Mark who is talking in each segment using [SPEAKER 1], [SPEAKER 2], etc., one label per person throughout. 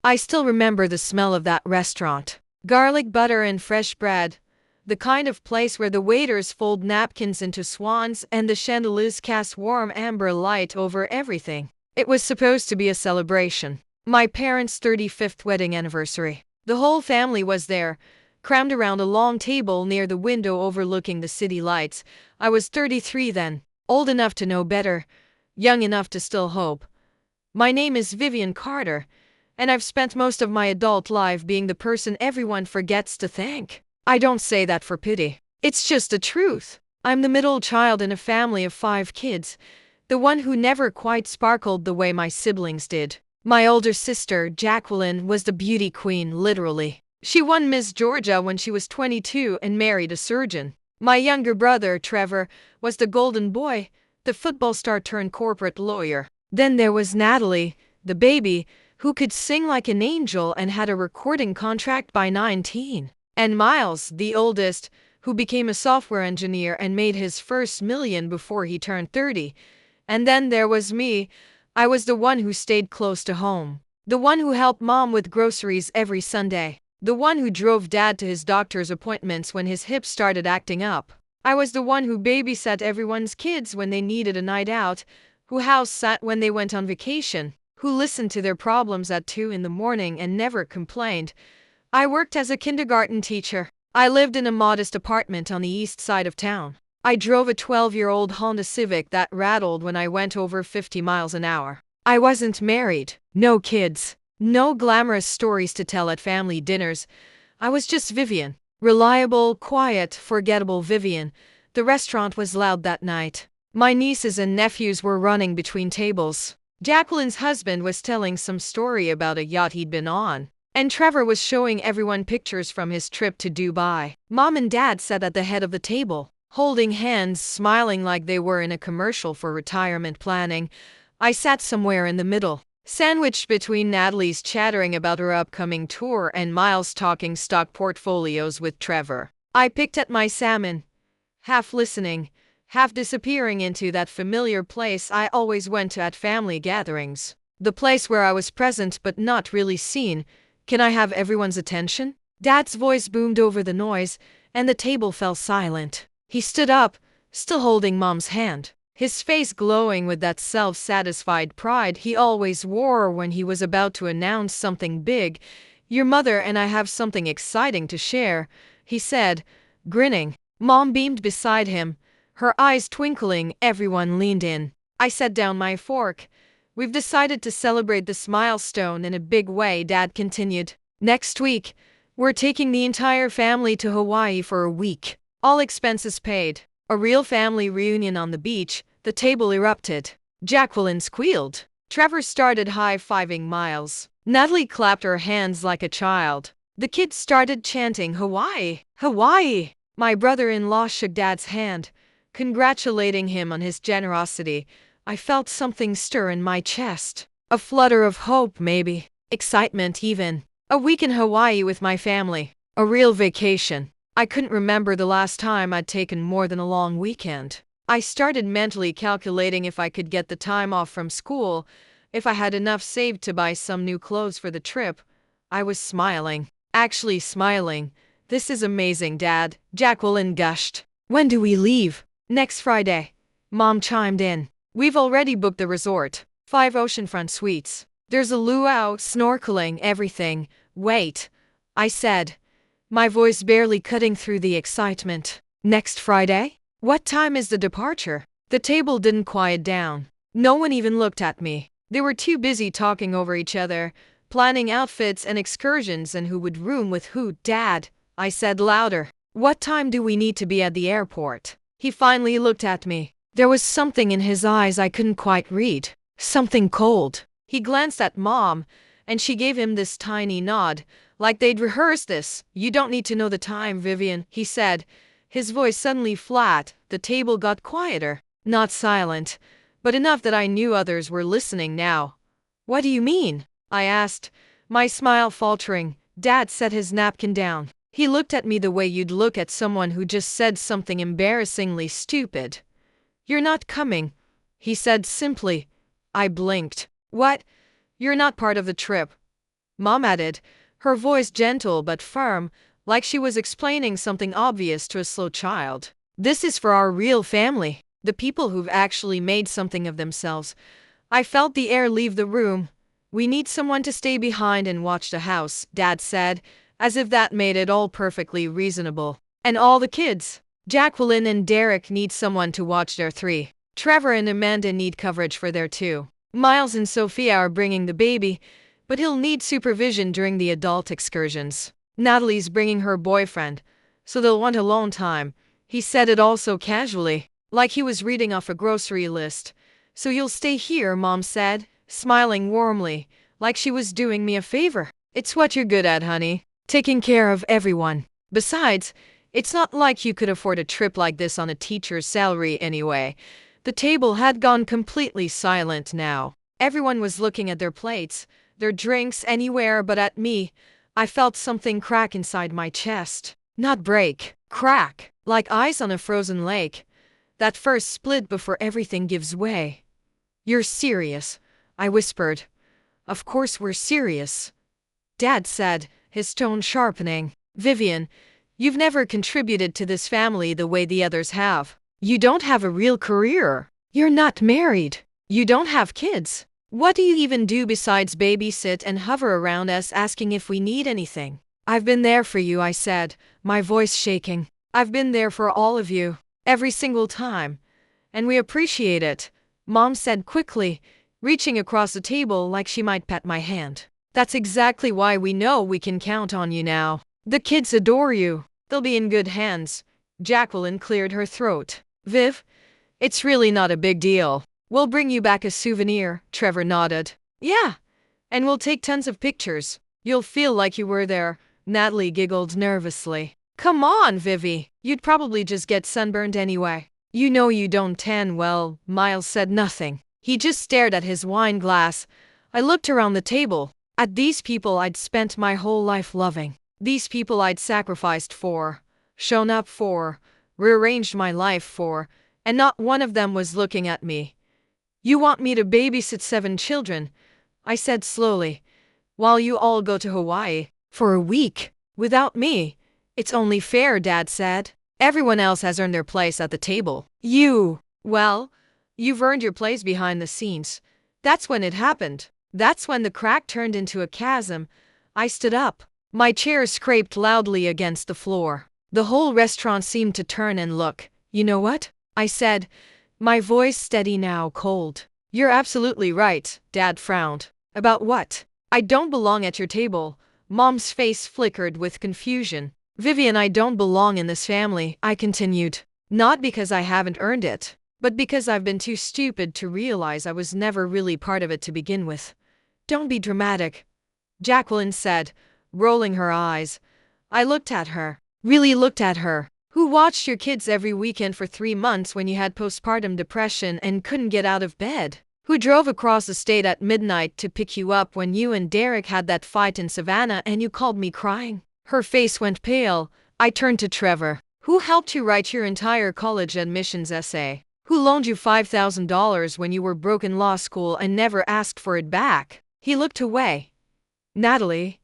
[SPEAKER 1] I still remember the smell of that restaurant. Garlic butter and fresh bread. The kind of place where the waiters fold napkins into swans and the chandeliers cast warm amber light over everything. It was supposed to be a celebration. My parents' 35th wedding anniversary. The whole family was there, crammed around a long table near the window overlooking the city lights. I was 33 then, old enough to know better, young enough to still hope. My name is Vivian Carter, and I've spent most of my adult life being the person everyone forgets to thank. I don't say that for pity. It's just the truth. I'm the middle child in a family of 5 kids, the one who never quite sparkled the way my siblings did. My older sister, Jacqueline, was the beauty queen, literally. She won Miss Georgia when she was 22 and married a surgeon. My younger brother, Trevor, was the golden boy, the football star turned corporate lawyer. Then there was Natalie, the baby, who could sing like an angel and had a recording contract by 19. And Miles, the oldest, who became a software engineer and made his first million before he turned 30. And then there was me. I was the one who stayed close to home. The one who helped Mom with groceries every Sunday. The one who drove Dad to his doctor's appointments when his hips started acting up. I was the one who babysat everyone's kids when they needed a night out, who house sat when they went on vacation, who listened to their problems at 2 in the morning and never complained. I worked as a kindergarten teacher. I lived in a modest apartment on the east side of town. I drove a 12-year-old Honda Civic that rattled when I went over 50 miles an hour. I wasn't married, no kids, no glamorous stories to tell at family dinners. I was just Vivian. Reliable, quiet, forgettable Vivian. The restaurant was loud that night. My nieces and nephews were running between tables. Jacqueline's husband was telling some story about a yacht he'd been on. And Trevor was showing everyone pictures from his trip to Dubai. Mom and Dad sat at the head of the table, holding hands, smiling like they were in a commercial for retirement planning. I sat somewhere in the middle, sandwiched between Natalie's chattering about her upcoming tour and Miles talking stock portfolios with Trevor. I picked at my salmon, half listening, half disappearing into that familiar place I always went to at family gatherings. The place where I was present but not really seen. Can I have everyone's attention? Dad's voice boomed over the noise, and the table fell silent. He stood up, still holding Mom's hand, his face glowing with that self-satisfied pride he always wore when he was about to announce something big. "Your mother and I have something exciting to share," he said, grinning. Mom beamed beside him, her eyes twinkling. Everyone leaned in. I set down my fork. "We've decided to celebrate this milestone in a big way," Dad continued. "Next week, we're taking the entire family to Hawaii for a week. All expenses paid. A real family reunion on the beach." The table erupted. Jacqueline squealed. Trevor started high-fiving Miles. Natalie clapped her hands like a child. The kids started chanting, "Hawaii! Hawaii!" My brother-in-law shook Dad's hand, congratulating him on his generosity. I felt something stir in my chest. A flutter of hope, maybe. Excitement, even. A week in Hawaii with my family. A real vacation. I couldn't remember the last time I'd taken more than a long weekend. I started mentally calculating if I could get the time off from school, if I had enough saved to buy some new clothes for the trip. I was smiling. Actually smiling. "This is amazing, Dad," Jacqueline gushed. "When do we leave?" "Next Friday," Mom chimed in. "We've already booked the resort. 5 oceanfront suites. There's a luau, snorkeling, everything." "Wait," I said, my voice barely cutting through the excitement. "Next Friday? What time is the departure?" The table didn't quiet down. No one even looked at me. They were too busy talking over each other, planning outfits and excursions and who would room with who. "Dad," I said louder, "what time do we need to be at the airport?" He finally looked at me. There was something in his eyes I couldn't quite read. Something cold. He glanced at Mom, and she gave him this tiny nod, like they'd rehearsed this. "You don't need to know the time, Vivian," he said, his voice suddenly flat. The table got quieter. Not silent, but enough that I knew others were listening now. "What do you mean?" I asked, my smile faltering. Dad set his napkin down. He looked at me the way you'd look at someone who just said something embarrassingly stupid. "You're not coming," he said simply. I blinked. "What? You're not part of the trip?" Mom added, her voice gentle but firm, like she was explaining something obvious to a slow child. This is for our real family, the people who've actually made something of themselves. I felt the air leave the room. We need someone to stay behind and watch the house, Dad said, as if that made it all perfectly reasonable. And all the kids. Jacqueline and Derek need someone to watch their 3. Trevor and Amanda need coverage for their 2. Miles and Sophia are bringing the baby, but he'll need supervision during the adult excursions. Natalie's bringing her boyfriend, so they'll want alone time. He said it all so casually, like he was reading off a grocery list. So you'll stay here, Mom said, smiling warmly, like she was doing me a favor. It's what you're good at, honey. Taking care of everyone. Besides, it's not like you could afford a trip like this on a teacher's salary anyway. The table had gone completely silent now. Everyone was looking at their plates, their drinks anywhere but at me. I felt something crack inside my chest. Not break, crack, like ice on a frozen lake. That first split before everything gives way. You're serious, I whispered. Of course we're serious, Dad said, his tone sharpening. Vivian, you've never contributed to this family the way the others have. You don't have a real career. You're not married. You don't have kids. What do you even do besides babysit and hover around us asking if we need anything? I've been there for you, I said, my voice shaking. I've been there for all of you, every single time. And we appreciate it, Mom said quickly, reaching across the table like she might pat my hand. That's exactly why we know we can count on you now. The kids adore you. They'll be in good hands. Jacqueline cleared her throat. Viv, it's really not a big deal. We'll bring you back a souvenir, Trevor nodded. Yeah, and we'll take tons of pictures. You'll feel like you were there, Natalie giggled nervously. Come on, Vivi, you'd probably just get sunburned anyway. You know you don't tan well. Miles said nothing. He just stared at his wine glass. I looked around the table, at these people I'd spent my whole life loving. These people I'd sacrificed for, shown up for, rearranged my life for, and not one of them was looking at me. You want me to babysit 7 children, I said slowly, while you all go to Hawaii for a week without me. It's only fair, Dad said. Everyone else has earned their place at the table. Well, you've earned your place behind the scenes. That's when it happened. That's when the crack turned into a chasm. I stood up. My chair scraped loudly against the floor. The whole restaurant seemed to turn and look. You know what? I said, my voice steady now, cold. You're absolutely right, Dad frowned. About what? I don't belong at your table. Mom's face flickered with confusion. Vivian, I don't belong in this family, I continued. Not because I haven't earned it, but because I've been too stupid to realize I was never really part of it to begin with. Don't be dramatic, Jacqueline said, rolling her eyes. I looked at her. Really looked at her. Who watched your kids every weekend for 3 months when you had postpartum depression and couldn't get out of bed? Who drove across the state at midnight to pick you up when you and Derek had that fight in Savannah and you called me crying? Her face went pale. I turned to Trevor. Who helped you write your entire college admissions essay? Who loaned you $5,000 when you were broke in law school and never asked for it back? He looked away. Natalie,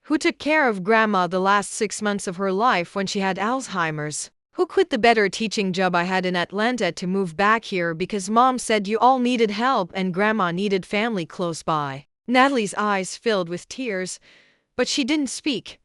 [SPEAKER 1] who took care of Grandma the last 6 months of her life when she had Alzheimer's? Who quit the better teaching job I had in Atlanta to move back here because Mom said you all needed help and Grandma needed family close by? Natalie's eyes filled with tears, but she didn't speak.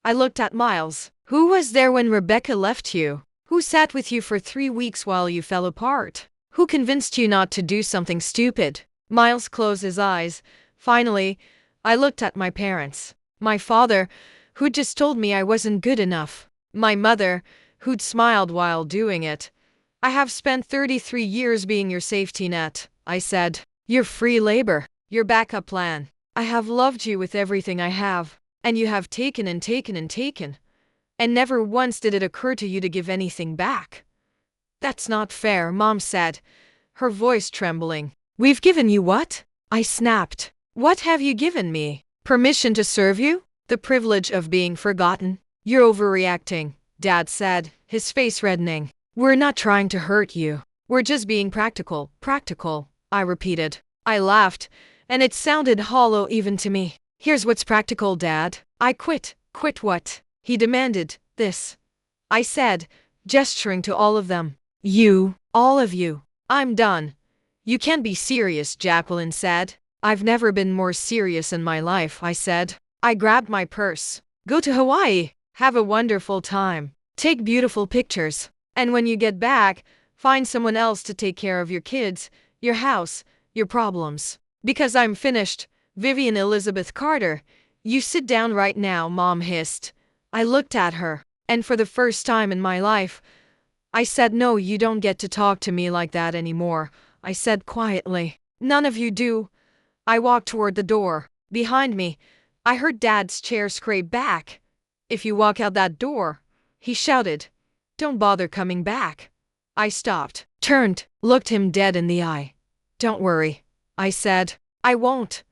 [SPEAKER 1] I looked at Miles. Who was there when Rebecca left you? Who sat with you for 3 weeks while you fell apart? Who convinced you not to do something stupid? Miles closed his eyes. Finally, I looked at my parents. My father, who'd just told me I wasn't good enough. My mother, who'd smiled while doing it. I have spent 33 years being your safety net, I said. Your free labor, your backup plan. I have loved you with everything I have, and you have taken and taken and taken. And never once did it occur to you to give anything back. That's not fair, Mom said, her voice trembling. We've given you what? I snapped. What have you given me? Permission to serve you? The privilege of being forgotten? You're overreacting, Dad said, his face reddening. We're not trying to hurt you. We're just being practical, I repeated. I laughed, and it sounded hollow even to me. Here's what's practical, Dad. I quit. Quit what? He demanded. This. I said, gesturing to all of them. You. All of you. I'm done. You can't be serious, Jacqueline said. I've never been more serious in my life, I said. I grabbed my purse. Go to Hawaii. Have a wonderful time. Take beautiful pictures. And when you get back, find someone else to take care of your kids, your house, your problems. Because I'm finished. Vivian Elizabeth Carter. You sit down right now, Mom hissed. I looked at her, and for the first time in my life, I said, no, you don't get to talk to me like that anymore, I said quietly. None of you do. I walked toward the door. Behind me, I heard Dad's chair scrape back. If you walk out that door, he shouted, don't bother coming back. I stopped, turned, looked him dead in the eye. Don't worry, I said. I won't.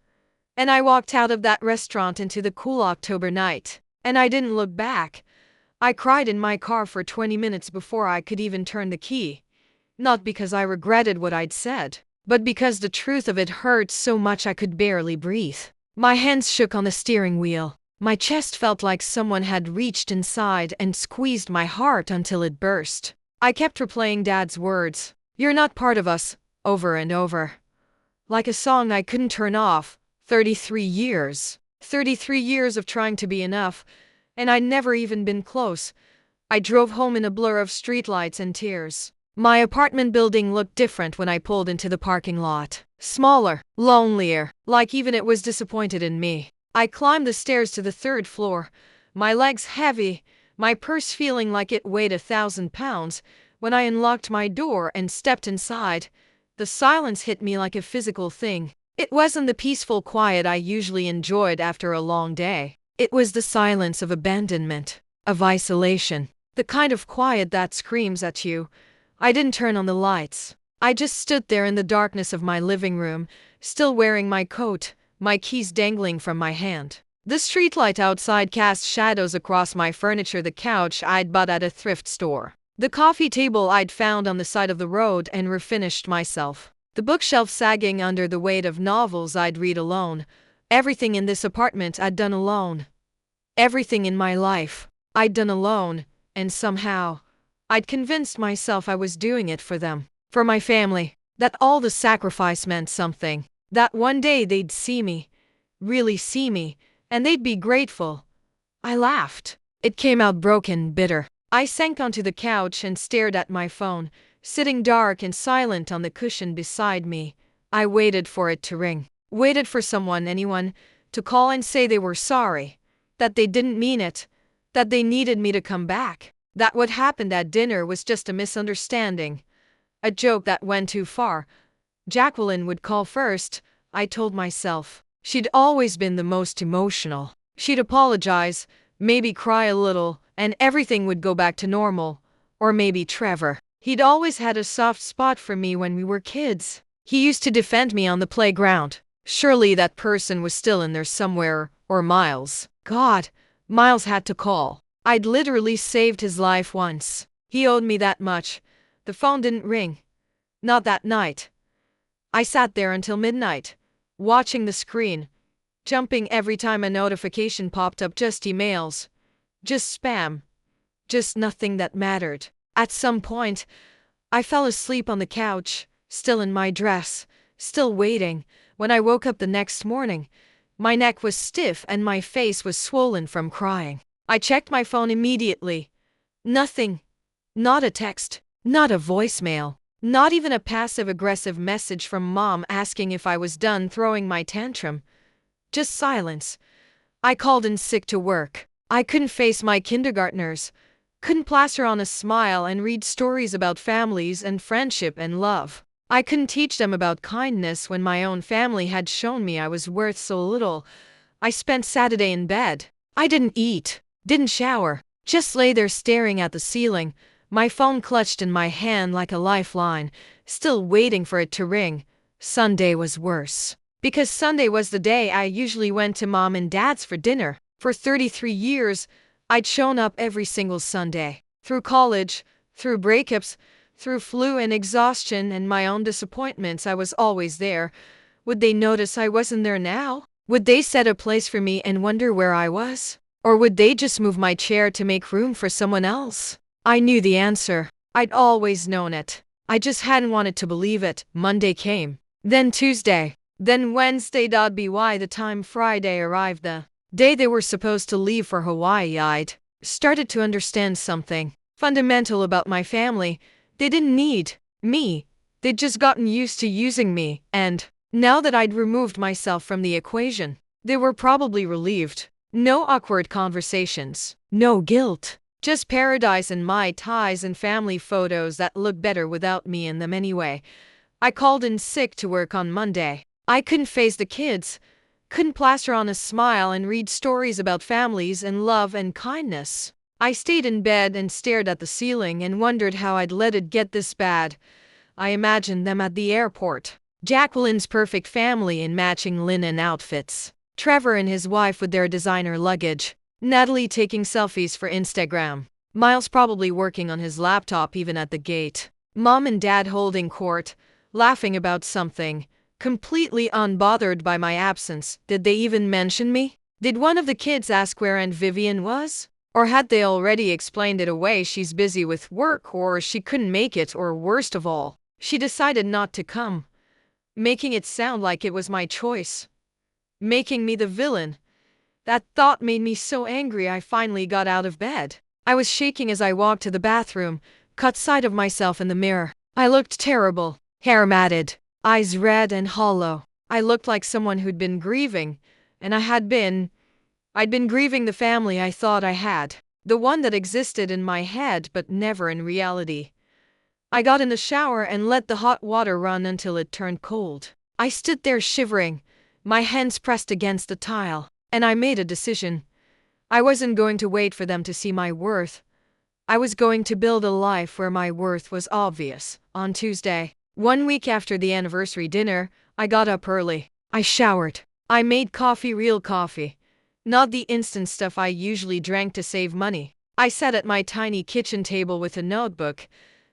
[SPEAKER 1] And I walked out of that restaurant into the cool October night. And I didn't look back. I cried in my car for 20 minutes before I could even turn the key. Not because I regretted what I'd said, but because the truth of it hurt so much I could barely breathe. My hands shook on the steering wheel. My chest felt like someone had reached inside and squeezed my heart until it burst. I kept replaying Dad's words, "You're not part of us," over and over. Like a song I couldn't turn off. 33 years. 33 years of trying to be enough, and I'd never even been close. I drove home in a blur of streetlights and tears. My apartment building looked different when I pulled into the parking lot. Smaller, lonelier, like even it was disappointed in me. I climbed the stairs to the third floor, my legs heavy, my purse feeling like it weighed 1,000 pounds. When I unlocked my door and stepped inside, the silence hit me like a physical thing. It wasn't the peaceful quiet I usually enjoyed after a long day. It was the silence of abandonment, of isolation, the kind of quiet that screams at you. I didn't turn on the lights. I just stood there in the darkness of my living room, still wearing my coat, my keys dangling from my hand. The streetlight outside cast shadows across my furniture, the couch I'd bought at a thrift store, the coffee table I'd found on the side of the road and refinished myself, the bookshelf sagging under the weight of novels I'd read alone. Everything in this apartment I'd done alone. Everything in my life I'd done alone, and somehow I'd convinced myself I was doing it for them, for my family, that all the sacrifice meant something, that one day they'd see me, really see me, and they'd be grateful. I laughed. It came out broken, bitter. I sank onto the couch and stared at my phone, sitting dark and silent on the cushion beside me. I waited for it to ring. Waited for someone, anyone, to call and say they were sorry, that they didn't mean it, that they needed me to come back, that what happened at dinner was just a misunderstanding, a joke that went too far. Jacqueline would call first, I told myself. She'd always been the most emotional. She'd apologize, maybe cry a little, and everything would go back to normal. Or maybe Trevor. He'd always had a soft spot for me when we were kids. He used to defend me on the playground. Surely that person was still in there somewhere, or Miles. God, Miles had to call. I'd literally saved his life once. He owed me that much. The phone didn't ring. Not that night. I sat there until midnight, watching the screen, jumping every time a notification popped up. Just emails. Just spam. Just nothing that mattered. At some point, I fell asleep on the couch, still in my dress, still waiting. When I woke up the next morning, my neck was stiff and my face was swollen from crying. I checked my phone immediately. Nothing. Not a text. Not a voicemail. Not even a passive-aggressive message from Mom asking if I was done throwing my tantrum. Just silence. I called in sick to work. I couldn't face my kindergartners. Couldn't plaster on a smile and read stories about families and friendship and love. I couldn't teach them about kindness when my own family had shown me I was worth so little. I spent Saturday in bed. I didn't eat, didn't shower, just lay there staring at the ceiling, my phone clutched in my hand like a lifeline, still waiting for it to ring. Sunday was worse. Because Sunday was the day I usually went to Mom and Dad's for dinner. For 33 years, I'd shown up every single Sunday. Through college, through breakups, through flu and exhaustion and my own disappointments, I was always there. Would they notice I wasn't there now? Would they set a place for me and wonder where I was? Or would they just move my chair to make room for someone else? I knew the answer. I'd always known it. I just hadn't wanted to believe it. Monday came. Then Tuesday. Then Wednesday. By the time Friday arrived, the day they were supposed to leave for Hawaii, I'd started to understand something fundamental about my family. They didn't need me. They'd just gotten used to using me, and now that I'd removed myself from the equation, they were probably relieved. No awkward conversations, no guilt, just paradise and Mai Tais and family photos that look better without me in them anyway. I called in sick to work on Monday. I couldn't face the kids, couldn't plaster on a smile and read stories about families and love and kindness. I stayed in bed and stared at the ceiling and wondered how I'd let it get this bad. I imagined them at the airport. Jacqueline's perfect family in matching linen outfits. Trevor and his wife with their designer luggage. Natalie taking selfies for Instagram. Miles probably working on his laptop even at the gate. Mom and Dad holding court, laughing about something, completely unbothered by my absence. Did they even mention me? Did one of the kids ask where Aunt Vivian was? Or had they already explained it away? She's busy with work, or she couldn't make it, or worst of all, she decided not to come. Making it sound like it was my choice. Making me the villain. That thought made me so angry I finally got out of bed. I was shaking as I walked to the bathroom, caught sight of myself in the mirror. I looked terrible. Hair matted, eyes red and hollow. I looked like someone who'd been grieving, and I'd been grieving the family I thought I had. The one that existed in my head but never in reality. I got in the shower and let the hot water run until it turned cold. I stood there shivering, my hands pressed against the tile, and I made a decision. I wasn't going to wait for them to see my worth. I was going to build a life where my worth was obvious. On Tuesday, 1 week after the anniversary dinner, I got up early. I showered. I made coffee, real coffee. Not the instant stuff I usually drank to save money. I sat at my tiny kitchen table with a notebook,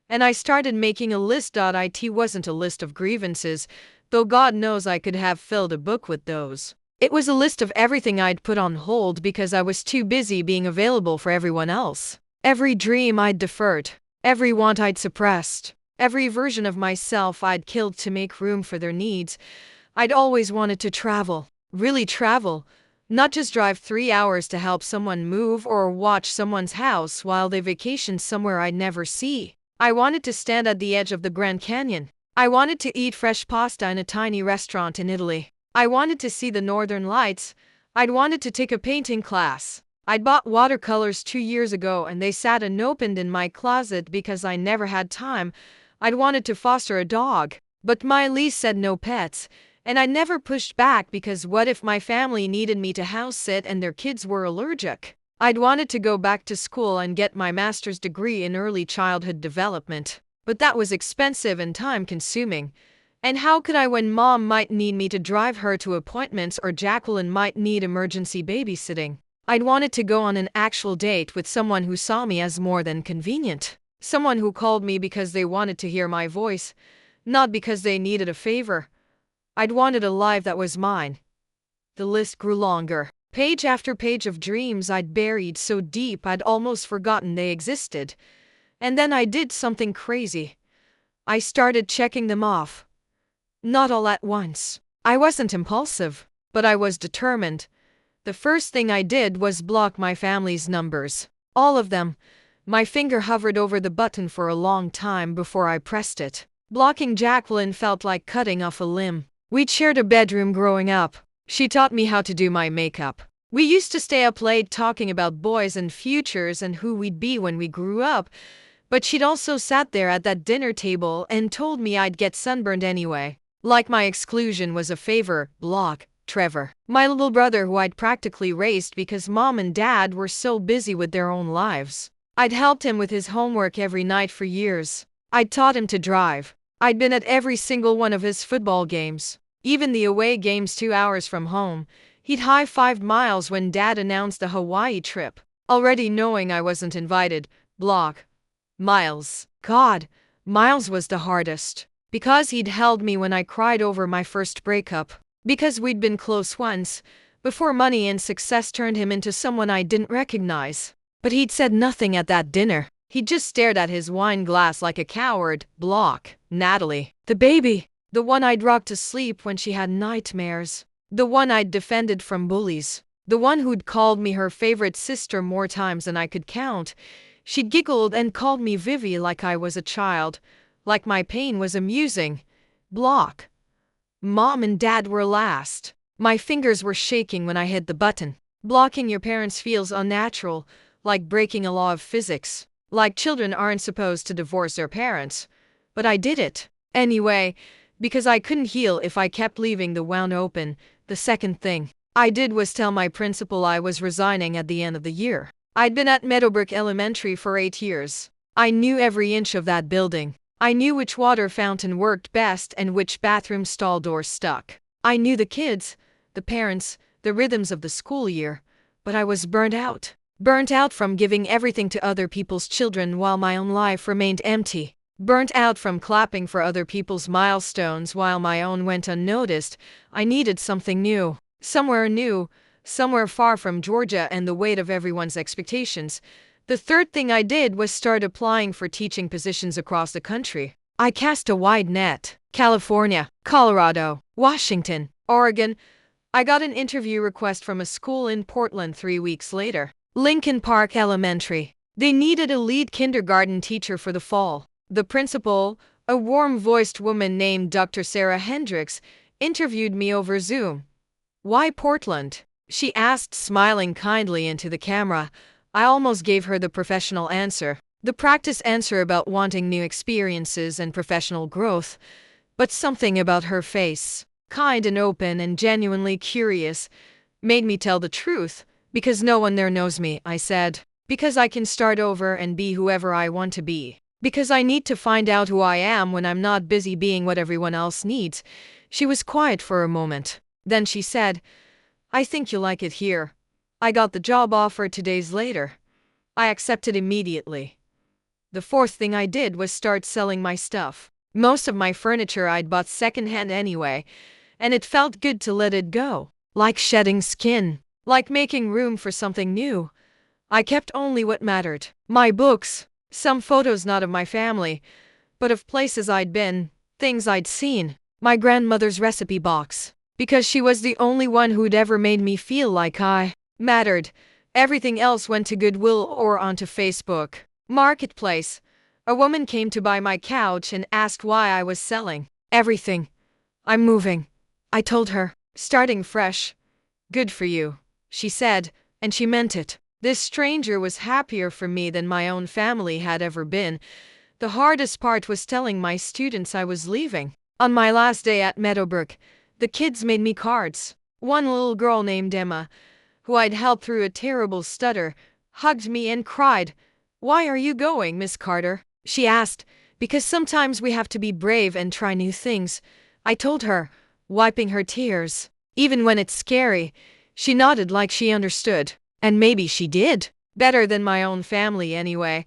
[SPEAKER 1] and I started making a list. It wasn't a list of grievances, though God knows I could have filled a book with those. It was a list of everything I'd put on hold because I was too busy being available for everyone else. Every dream I'd deferred, every want I'd suppressed, every version of myself I'd killed to make room for their needs. I'd always wanted to travel, really travel, not just drive 3 hours to help someone move or watch someone's house while they vacationed somewhere I'd never see. I wanted to stand at the edge of the Grand Canyon. I wanted to eat fresh pasta in a tiny restaurant in Italy. I wanted to see the northern lights. I'd wanted to take a painting class. I'd bought watercolors 2 years ago and they sat unopened in my closet because I never had time. I'd wanted to foster a dog, but my lease said no pets, and I never pushed back because what if my family needed me to house sit and their kids were allergic? I'd wanted to go back to school and get my master's degree in early childhood development, but that was expensive and time-consuming. And how could I when Mom might need me to drive her to appointments or Jacqueline might need emergency babysitting? I'd wanted to go on an actual date with someone who saw me as more than convenient. Someone who called me because they wanted to hear my voice, not because they needed a favor. I'd wanted a life that was mine. The list grew longer. Page after page of dreams I'd buried so deep I'd almost forgotten they existed. And then I did something crazy. I started checking them off. Not all at once. I wasn't impulsive, but I was determined. The first thing I did was block my family's numbers. All of them. My finger hovered over the button for a long time before I pressed it. Blocking Jacqueline felt like cutting off a limb. We'd shared a bedroom growing up. She taught me how to do my makeup. We used to stay up late talking about boys and futures and who we'd be when we grew up. But she'd also sat there at that dinner table and told me I'd get sunburned anyway. Like my exclusion was a favor. Block Trevor, my little brother who I'd practically raised because Mom and Dad were so busy with their own lives. I'd helped him with his homework every night for years. I'd taught him to drive. I'd been at every single one of his football games. Even the away games 2 hours from home. He'd high-fived Miles when Dad announced the Hawaii trip, already knowing I wasn't invited. Block Miles. God, Miles was the hardest. Because he'd held me when I cried over my first breakup. Because we'd been close once, before money and success turned him into someone I didn't recognize. But he'd said nothing at that dinner. He just stared at his wine glass like a coward. Block. Natalie. The baby. The one I'd rocked to sleep when she had nightmares. The one I'd defended from bullies. The one who'd called me her favorite sister more times than I could count. She'd giggled and called me Vivi like I was a child. Like my pain was amusing. Block. Mom and Dad were last. My fingers were shaking when I hit the button. Blocking your parents feels unnatural, like breaking a law of physics. Like children aren't supposed to divorce their parents. But I did it. Anyway, because I couldn't heal if I kept leaving the wound open. The second thing I did was tell my principal I was resigning at the end of the year. I'd been at Meadowbrook Elementary for 8 years. I knew every inch of that building. I knew which water fountain worked best and which bathroom stall door stuck. I knew the kids, the parents, the rhythms of the school year. But I was burnt out. Burnt out from giving everything to other people's children while my own life remained empty. Burnt out from clapping for other people's milestones while my own went unnoticed. I needed something new. Somewhere far from Georgia and the weight of everyone's expectations. The third thing I did was start applying for teaching positions across the country. I cast a wide net. California, Colorado, Washington, Oregon. I got an interview request from a school in Portland 3 weeks later. Lincoln Park Elementary. They needed a lead kindergarten teacher for the fall. The principal, a warm-voiced woman named Dr. Sarah Hendricks, interviewed me over Zoom. "Why Portland?" she asked, smiling kindly into the camera. I almost gave her the professional answer, the practice answer about wanting new experiences and professional growth. But something about her face, kind and open and genuinely curious, made me tell the truth. "Because no one there knows me," I said. "Because I can start over and be whoever I want to be. Because I need to find out who I am when I'm not busy being what everyone else needs." She was quiet for a moment. Then she said, "I think you'll like it here." I got the job offer 2 days later. I accepted immediately. The fourth thing I did was start selling my stuff. Most of my furniture I'd bought secondhand anyway, and it felt good to let it go. Like shedding skin. Like making room for something new. I kept only what mattered. My books. Some photos not of my family, but of places I'd been, things I'd seen. My grandmother's recipe box. Because she was the only one who'd ever made me feel like I mattered. Everything else went to Goodwill or onto Facebook. Marketplace. A woman came to buy my couch and asked why I was selling. "Everything. I'm moving," I told her. "Starting fresh." "Good for you," she said, and she meant it. This stranger was happier for me than my own family had ever been. The hardest part was telling my students I was leaving. On my last day at Meadowbrook, the kids made me cards. One little girl named Emma, who I'd helped through a terrible stutter, hugged me and cried. "Why are you going, Miss Carter?" she asked. "Because sometimes we have to be brave and try new things," I told her, wiping her tears. "Even when it's scary." She nodded like she understood. And maybe she did. Better than my own family anyway.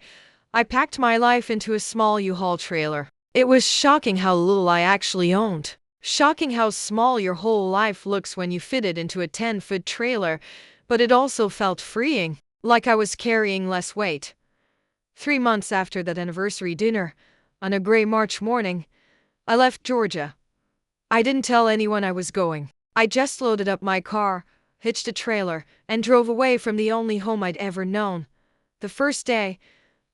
[SPEAKER 1] I packed my life into a small U-Haul trailer. It was shocking how little I actually owned. Shocking how small your whole life looks when you fit it into a 10-foot trailer, but it also felt freeing, like I was carrying less weight. 3 months after that anniversary dinner, on a gray March morning, I left Georgia. I didn't tell anyone I was going. I just loaded up my car, hitched a trailer, and drove away from the only home I'd ever known. The first day,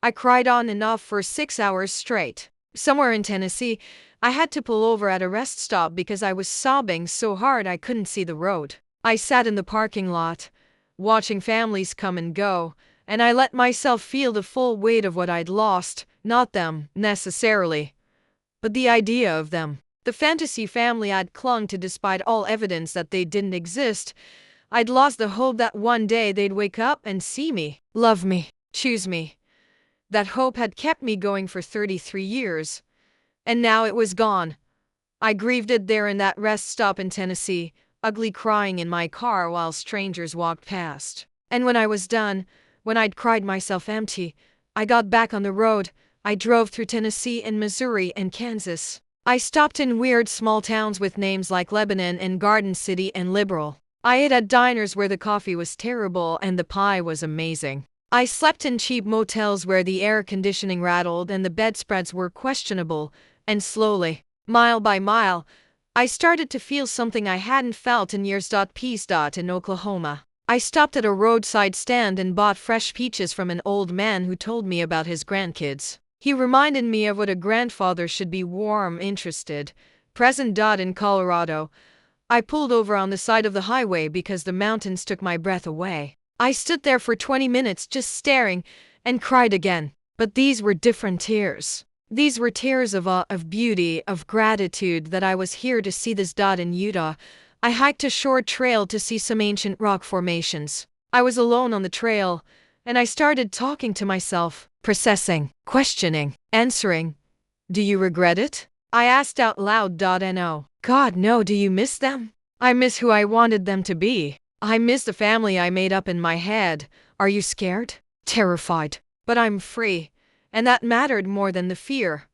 [SPEAKER 1] I cried on and off for 6 hours straight. Somewhere in Tennessee, I had to pull over at a rest stop because I was sobbing so hard I couldn't see the road. I sat in the parking lot, watching families come and go, and I let myself feel the full weight of what I'd lost, not them, necessarily, but the idea of them. The fantasy family I'd clung to despite all evidence that they didn't exist. I'd lost the hope that one day they'd wake up and see me, love me, choose me. That hope had kept me going for 33 years. And now it was gone. I grieved it there in that rest stop in Tennessee, ugly crying in my car while strangers walked past. And when I was done, when I'd cried myself empty, I got back on the road. I drove through Tennessee and Missouri and Kansas. I stopped in weird small towns with names like Lebanon and Garden City and Liberal. I ate at diners where the coffee was terrible and the pie was amazing. I slept in cheap motels where the air conditioning rattled and the bedspreads were questionable, and slowly, mile by mile, I started to feel something I hadn't felt in years. Peace. In Oklahoma, I stopped at a roadside stand and bought fresh peaches from an old man who told me about his grandkids. He reminded me of what a grandfather should be: warm, interested, present. In Colorado, I pulled over on the side of the highway because the mountains took my breath away. I stood there for 20 minutes just staring and cried again. But these were different tears. These were tears of awe, of beauty, of gratitude that I was here to see this. In Utah, I hiked a short trail to see some ancient rock formations. I was alone on the trail, and I started talking to myself, processing, questioning, answering. Do you regret it? I asked out loud. No. God, no. Do you miss them? I miss who I wanted them to be. I miss the family I made up in my head. Are you scared? Terrified. But I'm free, and that mattered more than the fear.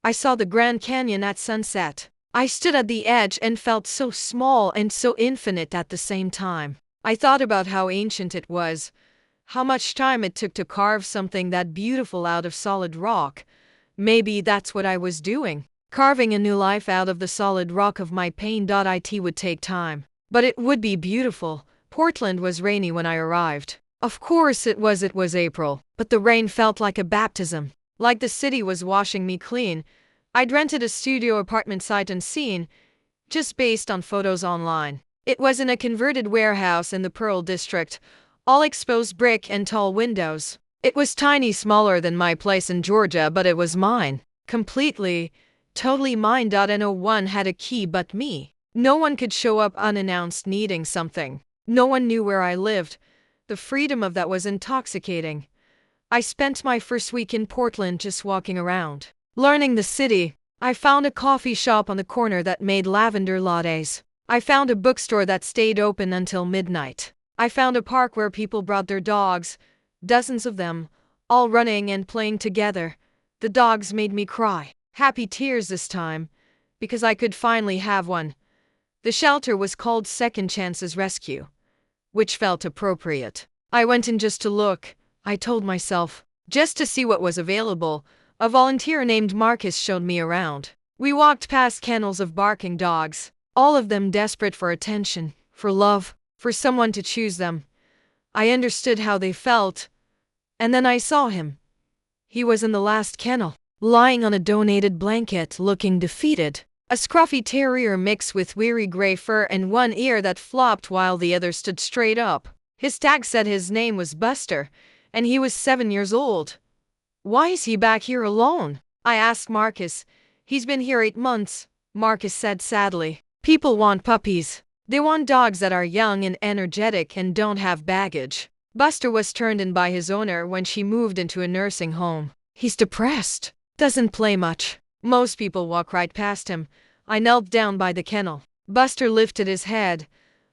[SPEAKER 1] I saw the Grand Canyon at sunset. I stood at the edge and felt so small and so infinite at the same time. I thought about how ancient it was, how much time it took to carve something that beautiful out of solid rock. Maybe that's what I was doing. Carving a new life out of the solid rock of my pain. It would take time, but it would be beautiful. Portland was rainy when I arrived. Of course it was. It was April, but the rain felt like a baptism, like the city was washing me clean. I'd rented a studio apartment sight unseen, just based on photos online. It was in a converted warehouse in the Pearl District, all exposed brick and tall windows. It was tiny, smaller than my place in Georgia, but it was mine. Completely, totally mine. No one had a key but me. No one could show up unannounced needing something. No one knew where I lived. The freedom of that was intoxicating. I spent my first week in Portland just walking around, learning the city. I found a coffee shop on the corner that made lavender lattes. I found a bookstore that stayed open until midnight. I found a park where people brought their dogs, dozens of them, all running and playing together. The dogs made me cry. Happy tears this time, because I could finally have one. The shelter was called Second Chances Rescue, which felt appropriate. I went in just to look, I told myself, just to see what was available. A volunteer named Marcus showed me around. We walked past kennels of barking dogs, all of them desperate for attention, for love, for someone to choose them. I understood how they felt. And then I saw him. He was in the last kennel, lying on a donated blanket, looking defeated. A scruffy terrier mixed with weary gray fur and one ear that flopped while the other stood straight up. His tag said his name was Buster, and he was 7 years old. Why is he back here alone? I asked Marcus. He's been here 8 months, Marcus said sadly. People want puppies. They want dogs that are young and energetic and don't have baggage. Buster was turned in by his owner when she moved into a nursing home. He's depressed. Doesn't play much. Most people walk right past him. I knelt down by the kennel. Buster lifted his head,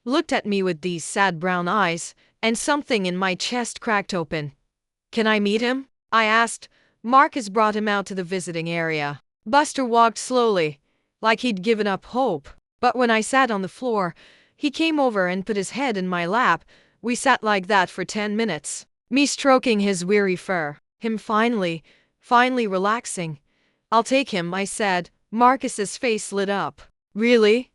[SPEAKER 1] looked at me with these sad brown eyes, and something in my chest cracked open. Can I meet him? I asked. Marcus brought him out to the visiting area. Buster walked slowly, like he'd given up hope. But when I sat on the floor, he came over and put his head in my lap. We sat like that for 10 minutes. Me stroking his weary fur, him finally relaxing. I'll take him, I said. Marcus's face lit up. Really?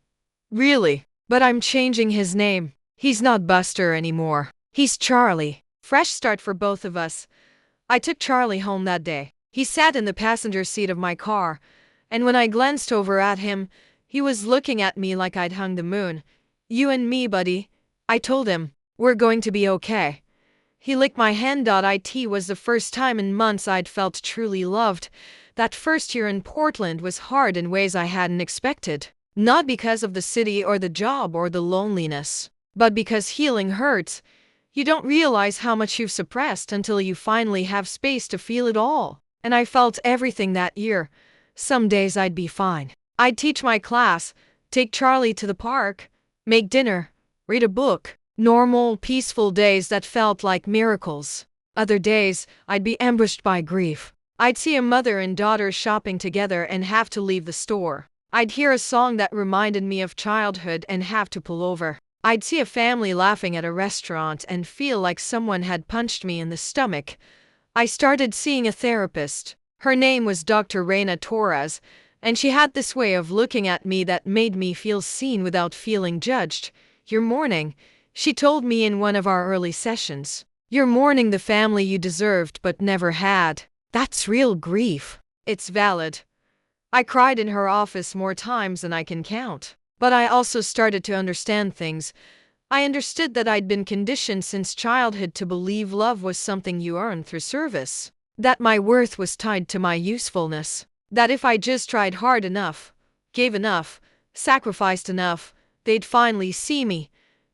[SPEAKER 1] Really? But I'm changing his name. He's not Buster anymore. He's Charlie. Fresh start for both of us. I took Charlie home that day. He sat in the passenger seat of my car, and when I glanced over at him, he was looking at me like I'd hung the moon. You and me, buddy, I told him. We're going to be okay. He licked my hand. It was the first time in months I'd felt truly loved. That first year in Portland was hard in ways I hadn't expected. Not because of the city or the job or the loneliness, but because healing hurts. You don't realize how much you've suppressed until you finally have space to feel it all. And I felt everything that year. Some days I'd be fine. I'd teach my class, take Charlie to the park, make dinner, read a book. Normal, peaceful days that felt like miracles. Other days, I'd be ambushed by grief. I'd see a mother and daughter shopping together and have to leave the store. I'd hear a song that reminded me of childhood and have to pull over. I'd see a family laughing at a restaurant and feel like someone had punched me in the stomach. I started seeing a therapist. Her name was Dr. Reina Torres, and she had this way of looking at me that made me feel seen without feeling judged. "You're mourning," she told me in one of our early sessions. "You're mourning the family you deserved but never had. That's real grief. It's valid." I cried in her office more times than I can count. But I also started to understand things. I understood that I'd been conditioned since childhood to believe love was something you earned through service. That my worth was tied to my usefulness. That if I just tried hard enough, gave enough, sacrificed enough, they'd finally see me.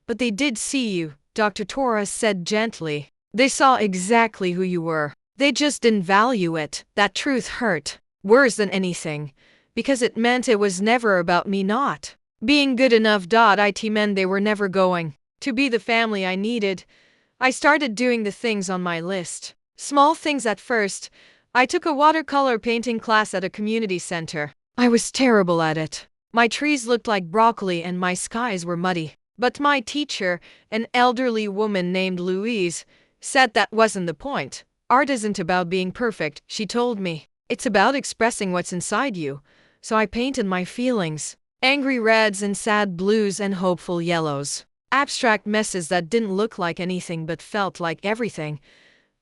[SPEAKER 1] But they did see you, Dr. Torres said gently. They saw exactly who you were. They just didn't value it. That truth hurt, worse than anything, because it meant it was never about me not being good enough. It meant they were never going to be the family I needed. I started doing the things on my list. Small things at first. I took a watercolor painting class at a community center. I was terrible at it. My trees looked like broccoli and my skies were muddy. But my teacher, an elderly woman named Louise, said that wasn't the point. Art isn't about being perfect, she told me. It's about expressing what's inside you. So I painted my feelings. Angry reds and sad blues and hopeful yellows. Abstract messes that didn't look like anything but felt like everything.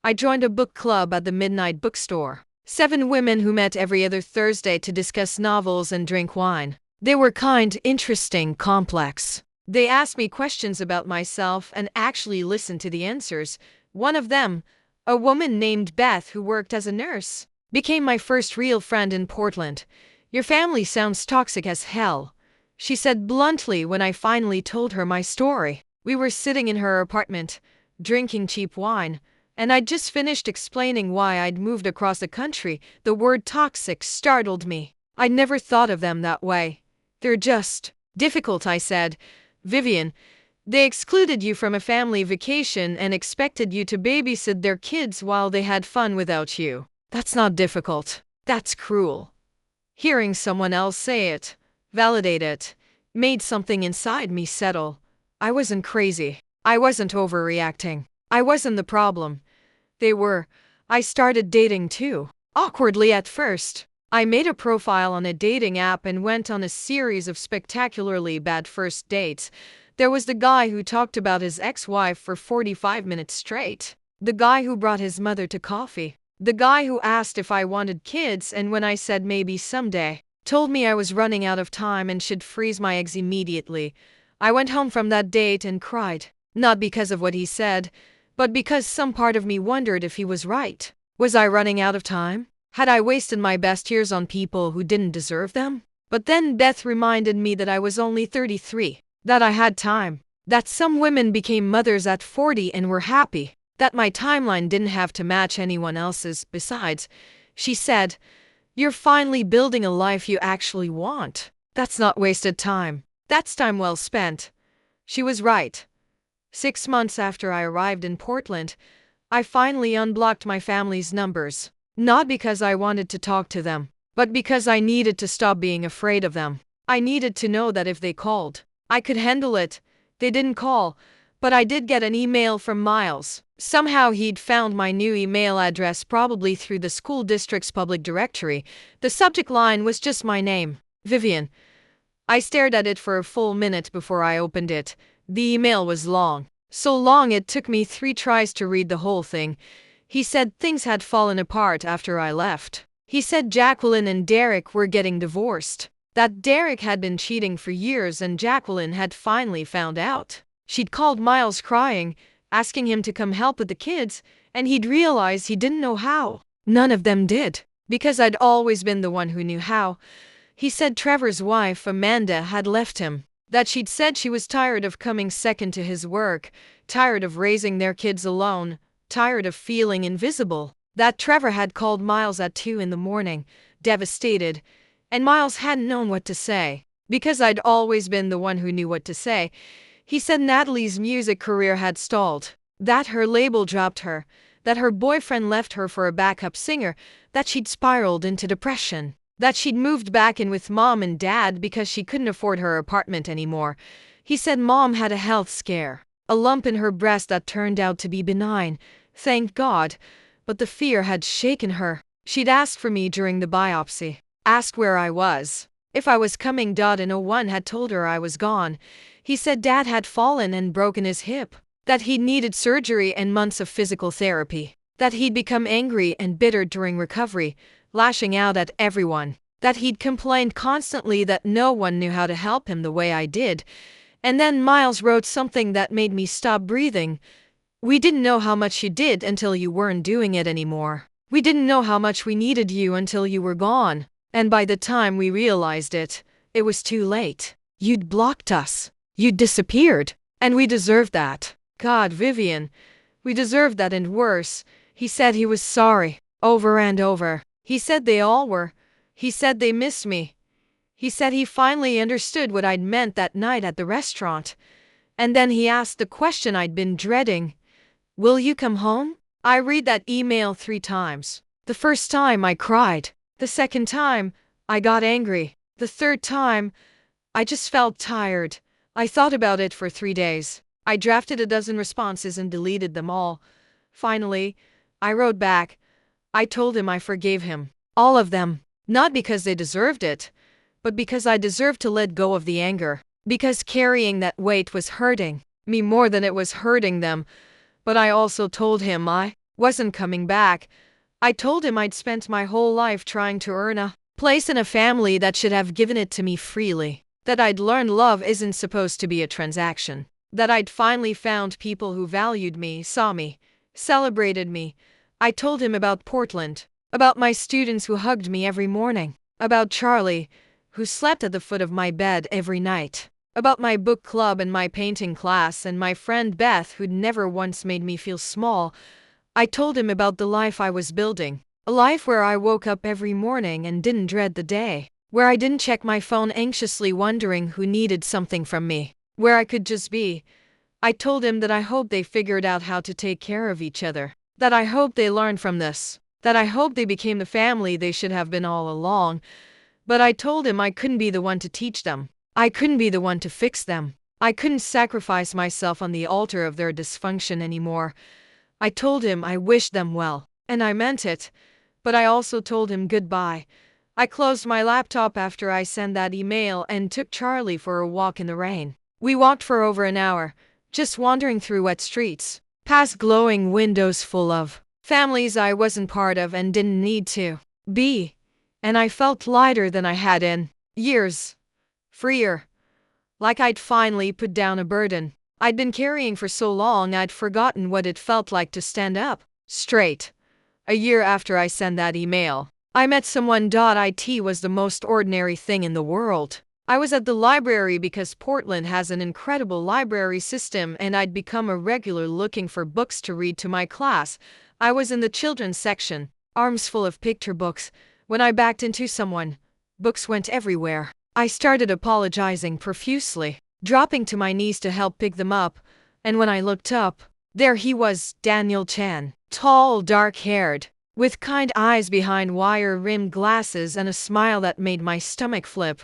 [SPEAKER 1] I joined a book club at the Midnight Bookstore. 7 women who met every other Thursday to discuss novels and drink wine. They were kind, interesting, complex. They asked me questions about myself and actually listened to the answers. One of them, a woman named Beth who worked as a nurse, became my first real friend in Portland. "Your family sounds toxic as hell," she said bluntly when I finally told her my story. We were sitting in her apartment, drinking cheap wine, and I'd just finished explaining why I'd moved across the country. The word toxic startled me. I'd never thought of them that way. "They're just difficult," I said. "Vivian, they excluded you from a family vacation and expected you to babysit their kids while they had fun without you. That's not difficult. That's cruel." Hearing someone else say it, validate it, made something inside me settle. I wasn't crazy. I wasn't overreacting. I wasn't the problem. They were. I started dating too. Awkwardly at first. I made a profile on a dating app and went on a series of spectacularly bad first dates. There was the guy who talked about his ex-wife for 45 minutes straight. The guy who brought his mother to coffee. The guy who asked if I wanted kids and when I said maybe someday, told me I was running out of time and should freeze my eggs immediately. I went home from that date and cried. Not because of what he said, but because some part of me wondered if he was right. Was I running out of time? Had I wasted my best years on people who didn't deserve them? But then Beth reminded me that I was only 33, that I had time, that some women became mothers at 40 and were happy, that my timeline didn't have to match anyone else's. Besides, she said, "You're finally building a life you actually want. That's not wasted time. That's time well spent." She was right. 6 months after I arrived in Portland, I finally unblocked my family's numbers. Not because I wanted to talk to them, but because I needed to stop being afraid of them. I needed to know that if they called, I could handle it. They didn't call, but I did get an email from Miles. Somehow he'd found my new email address, probably through the school district's public directory. The subject line was just my name, Vivian. I stared at it for a full minute before I opened it. The email was long. So long it took me 3 tries to read the whole thing. He said things had fallen apart after I left. He said Jacqueline and Derek were getting divorced. That Derek had been cheating for years and Jacqueline had finally found out. She'd called Miles crying, asking him to come help with the kids, and he'd realized he didn't know how. None of them did, because I'd always been the one who knew how. He said Trevor's wife, Amanda, had left him. That she'd said she was tired of coming second to his work, tired of raising their kids alone, tired of feeling invisible. That Trevor had called Miles at 2 in the morning, devastated, and Miles hadn't known what to say, because I'd always been the one who knew what to say. He said Natalie's music career had stalled, that her label dropped her, that her boyfriend left her for a backup singer, that she'd spiraled into depression, that she'd moved back in with mom and dad because she couldn't afford her apartment anymore. He said mom had a health scare, a lump in her breast that turned out to be benign, thank God, but the fear had shaken her. She'd asked for me during the biopsy, asked where I was, if I was coming. No one had told her I was gone. He said dad had fallen and broken his hip, that he'd needed surgery and months of physical therapy, that he'd become angry and bitter during recovery, lashing out at everyone, that he'd complained constantly that no one knew how to help him the way I did. And then Miles wrote something that made me stop breathing. We didn't know how much you did until you weren't doing it anymore. We didn't know how much we needed you until you were gone. And by the time we realized it, it was too late. You'd blocked us. You'd disappeared. And we deserved that. God, Vivian, we deserved that and worse. He said he was sorry, over and over. He said they all were. He said they missed me. He said he finally understood what I'd meant that night at the restaurant. And then he asked the question I'd been dreading. Will you come home? I read that email 3 times. The first time I cried. The second time, I got angry. The third time, I just felt tired. I thought about it for 3 days. I drafted a dozen responses and deleted them all. Finally, I wrote back. I told him I forgave him. All of them. Not because they deserved it, but because I deserved to let go of the anger. Because carrying that weight was hurting me more than it was hurting them. But I also told him I wasn't coming back. I told him I'd spent my whole life trying to earn a place in a family that should have given it to me freely. That I'd learned love isn't supposed to be a transaction. That I'd finally found people who valued me, saw me, celebrated me. I told him about Portland, about my students who hugged me every morning, about Charlie, who slept at the foot of my bed every night, about my book club and my painting class and my friend Beth who'd never once made me feel small. I told him about the life I was building, a life where I woke up every morning and didn't dread the day, where I didn't check my phone anxiously wondering who needed something from me, where I could just be. I told him that I hoped they figured out how to take care of each other, that I hoped they learned from this, that I hoped they became the family they should have been all along. But I told him I couldn't be the one to teach them. I couldn't be the one to fix them. I couldn't sacrifice myself on the altar of their dysfunction anymore. I told him I wished them well, and I meant it. But I also told him goodbye. I closed my laptop after I sent that email and took Charlie for a walk in the rain. We walked for over an hour, just wandering through wet streets, past glowing windows full of families I wasn't part of and didn't need to be. And I felt lighter than I had in years. Freer. Like I'd finally put down a burden I'd been carrying for so long I'd forgotten what it felt like to stand up straight. A year after I sent that email, I met someone. It was the most ordinary thing in the world. I was at the library because Portland has an incredible library system and I'd become a regular looking for books to read to my class. I was in the children's section, arms full of picture books. When I backed into someone, books went everywhere. I started apologizing profusely, dropping to my knees to help pick them up, and when I looked up, there he was, Daniel Chan, tall, dark-haired, with kind eyes behind wire-rimmed glasses and a smile that made my stomach flip.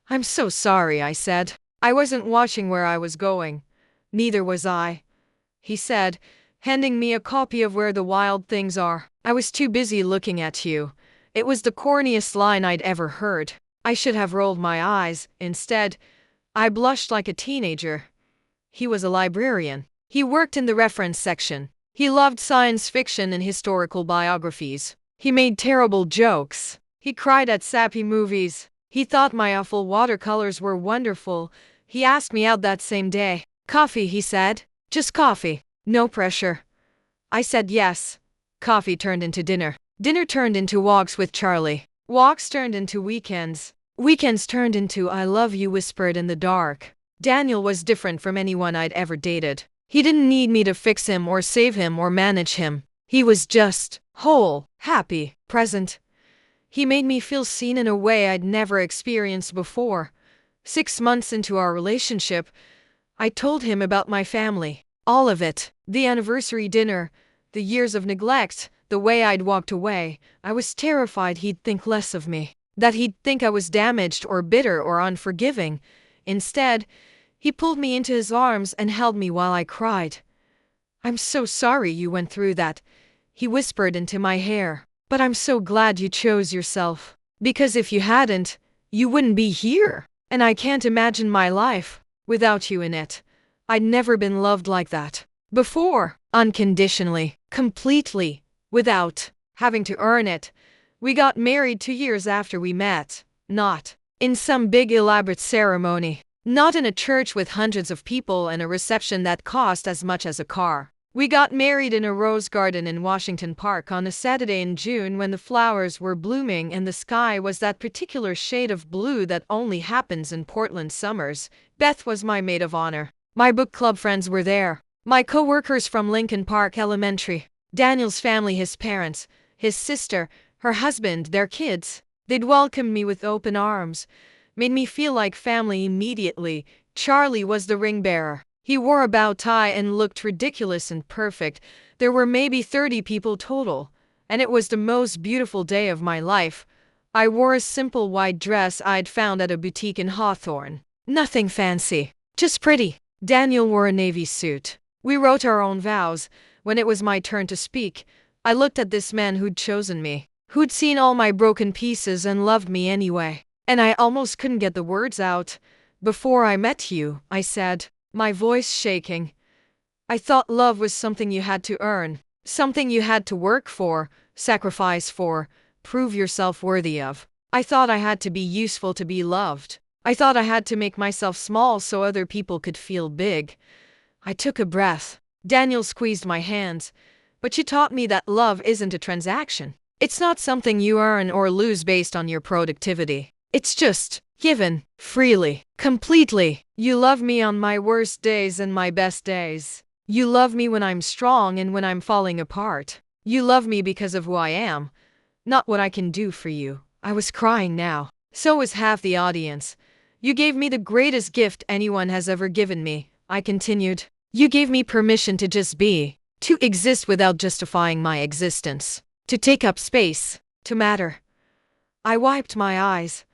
[SPEAKER 1] "I'm so sorry," I said. "I wasn't watching where I was going." "Neither was I," he said, handing me a copy of Where the Wild Things Are. "I was too busy looking at you." It was the corniest line I'd ever heard. I should have rolled my eyes. Instead, I blushed like a teenager. He was a librarian. He worked in the reference section. He loved science fiction and historical biographies. He made terrible jokes. He cried at sappy movies. He thought my awful watercolors were wonderful. He asked me out that same day. "Coffee," he said. "Just coffee. No pressure." I said yes. Coffee turned into dinner. Dinner turned into walks with Charlie. Walks turned into weekends. Weekends turned into "I love you" whispered in the dark. Daniel was different from anyone I'd ever dated. He didn't need me to fix him or save him or manage him. He was just whole, happy, present. He made me feel seen in a way I'd never experienced before. 6 months into our relationship, I told him about my family. All of it. The anniversary dinner, The years of neglect, the way I'd walked away, I was terrified he'd think less of me, that he'd think I was damaged or bitter or unforgiving. Instead, he pulled me into his arms and held me while I cried. "I'm so sorry you went through that," he whispered into my hair. "But I'm so glad you chose yourself. Because if you hadn't, you wouldn't be here. And I can't imagine my life without you in it. I'd never been loved like that before, unconditionally, completely, without having to earn it." We got married 2 years after we met, not in some big elaborate ceremony, not in a church with hundreds of people and a reception that cost as much as a car. We got married in a rose garden in Washington Park on a Saturday in June when the flowers were blooming and the sky was that particular shade of blue that only happens in Portland summers. Beth was my maid of honor. My book club friends were there. My co-workers from Lincoln Park Elementary. Daniel's family, his parents, his sister, her husband, their kids. They'd welcomed me with open arms, made me feel like family immediately. Charlie was the ring bearer. He wore a bow tie and looked ridiculous and perfect. There were maybe 30 people total, and it was the most beautiful day of my life. I wore a simple white dress I'd found at a boutique in Hawthorne. Nothing fancy, just pretty. Daniel wore a navy suit. We wrote our own vows. When it was my turn to speak, I looked at this man who'd chosen me, who'd seen all my broken pieces and loved me anyway. And I almost couldn't get the words out. "Before I met you," I said, my voice shaking, "I thought love was something you had to earn, something you had to work for, sacrifice for, prove yourself worthy of. I thought I had to be useful to be loved. I thought I had to make myself small so other people could feel big." I took a breath. Daniel squeezed my hands. "But you taught me that love isn't a transaction. It's not something you earn or lose based on your productivity. It's just given, freely, completely. You love me on my worst days and my best days. You love me when I'm strong and when I'm falling apart. You love me because of who I am, not what I can do for you." I was crying now. So was half the audience. "You gave me the greatest gift anyone has ever given me," I continued. "You gave me permission to just be, to exist without justifying my existence, to take up space, to matter." I wiped my eyes,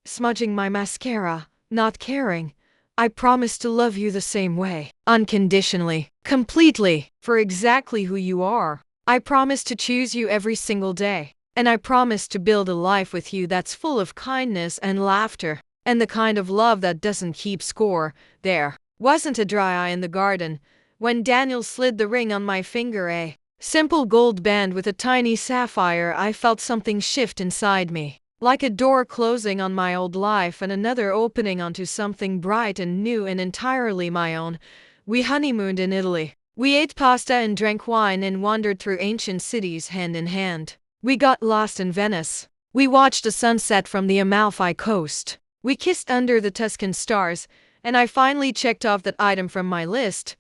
[SPEAKER 1] smudging my mascara, not caring. "I promise to love you the same way, unconditionally, completely, for exactly who you are. I promise to choose you every single day. And I promise to build a life with you that's full of kindness and laughter, and the kind of love that doesn't keep score." There wasn't a dry eye in the garden when Daniel slid the ring on my finger, a simple gold band with a tiny sapphire. I felt something shift inside me, like a door closing on my old life and another opening onto something bright and new and entirely my own. We honeymooned in Italy. We ate pasta and drank wine and wandered through ancient cities hand in hand. We got lost in Venice. We watched the sunset from the Amalfi Coast. We kissed under the Tuscan stars, and I finally checked off that item from my list.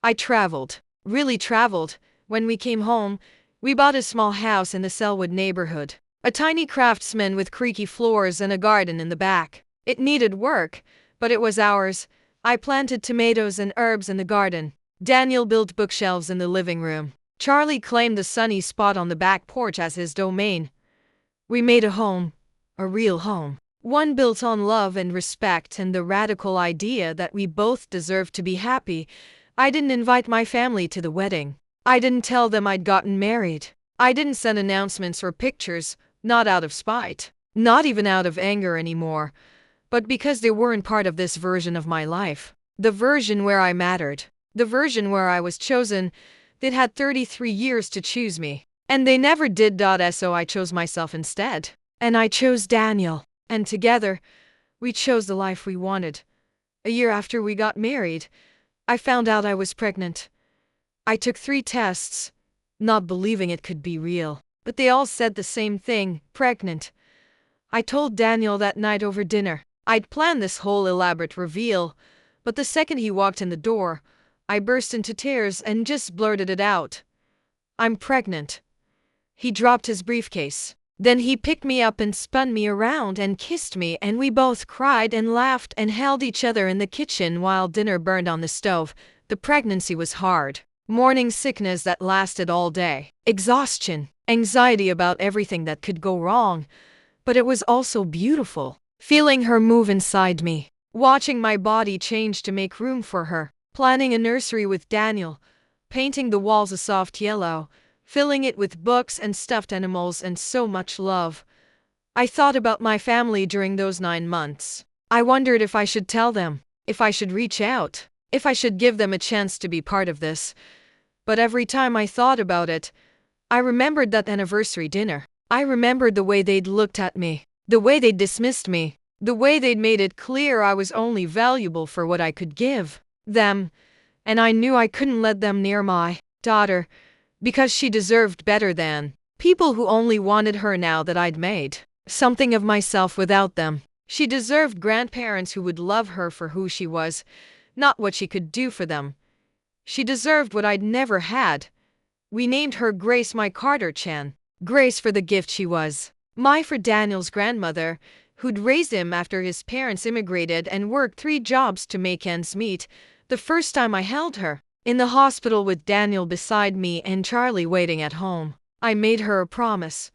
[SPEAKER 1] I traveled, really traveled. When we came home, we bought a small house in the Selwood neighborhood. A tiny craftsman with creaky floors and a garden in the back. It needed work, but it was ours. I planted tomatoes and herbs in the garden. Daniel built bookshelves in the living room. Charlie claimed the sunny spot on the back porch as his domain. We made a home, a real home. One built on love and respect and the radical idea that we both deserved to be happy. I didn't invite my family to the wedding. I didn't tell them I'd gotten married. I didn't send announcements or pictures, not out of spite, not even out of anger anymore, but because they weren't part of this version of my life. The version where I mattered. The version where I was chosen. They'd had 33 years to choose me, and they never did. So I chose myself instead. And I chose Daniel. And together, we chose the life we wanted. A year after we got married, I found out I was pregnant. I took 3 tests, not believing it could be real, but they all said the same thing, pregnant. I told Daniel that night over dinner. I'd planned this whole elaborate reveal, but the second he walked in the door, I burst into tears and just blurted it out. "I'm pregnant." He dropped his briefcase. Then he picked me up and spun me around and kissed me, and we both cried and laughed and held each other in the kitchen while dinner burned on the stove. The pregnancy was hard. morning sickness that lasted all day, exhaustion, anxiety about everything that could go wrong. But it was also beautiful, feeling her move inside me, watching my body change to make room for her, planning a nursery with Daniel, painting the walls a soft yellow, filling it with books and stuffed animals and so much love. I thought about my family during those 9 months. I wondered if I should tell them, if I should reach out, if I should give them a chance to be part of this. But every time I thought about it, I remembered that anniversary dinner. I remembered the way they'd looked at me, the way they'd dismissed me, the way they'd made it clear I was only valuable for what I could give them. And I knew I couldn't let them near my daughter, because she deserved better than people who only wanted her now that I'd made something of myself without them. She deserved grandparents who would love her for who she was, not what she could do for them. She deserved what I'd never had. We named her Grace my Carter-chan. Grace for the gift she was. My for Daniel's grandmother, who'd raised him after his parents immigrated and worked 3 jobs to make ends meet. The first time I held her, in the hospital with Daniel beside me and Charlie waiting at home, I made her a promise.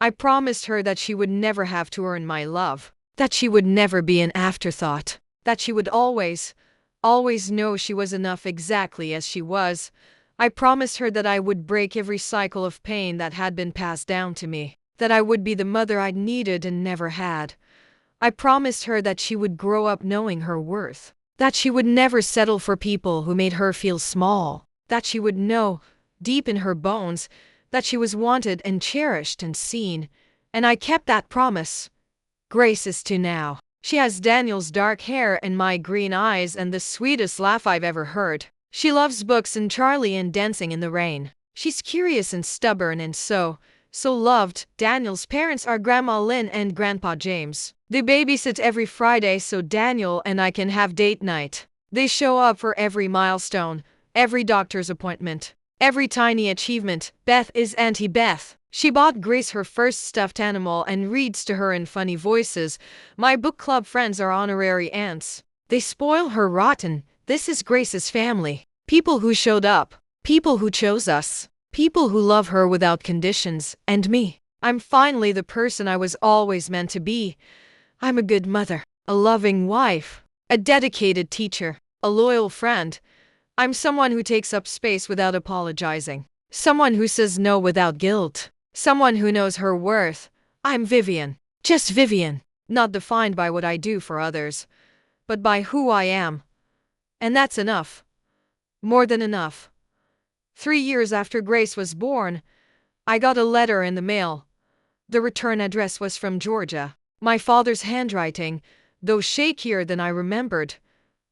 [SPEAKER 1] I promised her that she would never have to earn my love, that she would never be an afterthought, that she would always know she was enough exactly as she was. I promised her that I would break every cycle of pain that had been passed down to me, that I would be the mother I'd needed and never had. I promised her that she would grow up knowing her worth, that she would never settle for people who made her feel small, that she would know, deep in her bones, that she was wanted and cherished and seen. And I kept that promise. Grace is 2 now. She has Daniel's dark hair and my green eyes and the sweetest laugh I've ever heard. She loves books and Charlie and dancing in the rain. She's curious and stubborn and so loved. Daniel's parents are Grandma Lynn and Grandpa James. They babysit every Friday so Daniel and I can have date night. They show up for every milestone, every doctor's appointment, every tiny achievement. Beth is Auntie Beth. She bought Grace her first stuffed animal and reads to her in funny voices. My book club friends are honorary aunts. They spoil her rotten. This is Grace's family. People who showed up. People who chose us. People who love her without conditions. And me. I'm finally the person I was always meant to be. I'm a good mother. A loving wife. A dedicated teacher. A loyal friend. I'm someone who takes up space without apologizing. Someone who says no without guilt. Someone who knows her worth. I'm Vivian. Just Vivian. Not defined by what I do for others, but by who I am. And that's enough. More than enough. 3 years after Grace was born, I got a letter in the mail. The return address was from Georgia. My father's handwriting, though shakier than I remembered.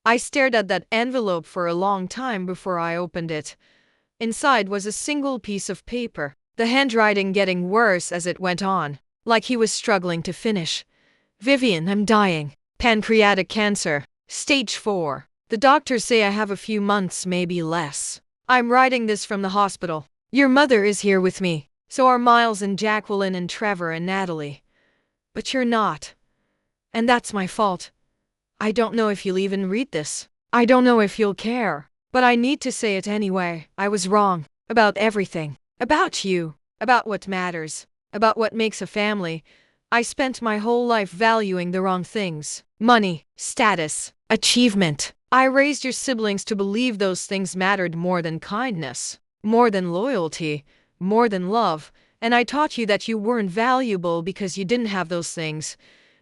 [SPEAKER 1] I stared at that envelope for a long time before I opened it. Inside was a single piece of paper, the handwriting getting worse as it went on, like he was struggling to finish. Vivian, I'm dying. Pancreatic cancer. Stage 4. The doctors say I have a few months, maybe less. I'm writing this from the hospital. Your mother is here with me. So are Miles and Jacqueline and Trevor and Natalie. But you're not. And that's my fault. I don't know if you'll even read this. I don't know if you'll care. But I need to say it anyway. I was wrong. About everything. About you. About what matters. About what makes a family. I spent my whole life valuing the wrong things. Money. Status. Achievement. I raised your siblings to believe those things mattered more than kindness. More than loyalty. More than love. And I taught you that you weren't valuable because you didn't have those things.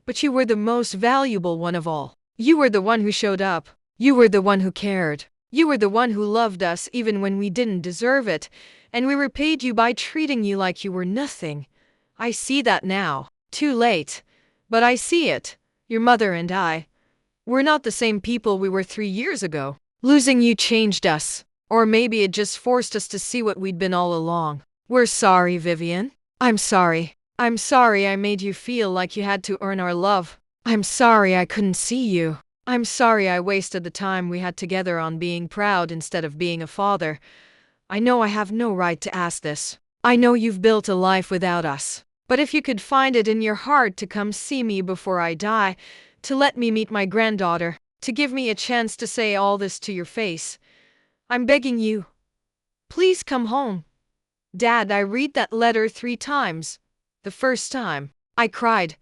[SPEAKER 1] But you were the most valuable one of all. You were the one who showed up. You were the one who cared. You were the one who loved us even when we didn't deserve it. And we repaid you by treating you like you were nothing. I see that now. Too late. But I see it. Your mother and I. We're not the same people we were 3 years ago. Losing you changed us. Or maybe it just forced us to see what we'd been all along. We're sorry, Vivian. I'm sorry. I'm sorry I made you feel like you had to earn our love. I'm sorry I couldn't see you. I'm sorry I wasted the time we had together on being proud instead of being a father. I know I have no right to ask this. I know you've built a life without us. But if you could find it in your heart to come see me before I die, to let me meet my granddaughter, to give me a chance to say all this to your face, I'm begging you. Please come home. Dad, I read that letter 3 times. The first time, I cried.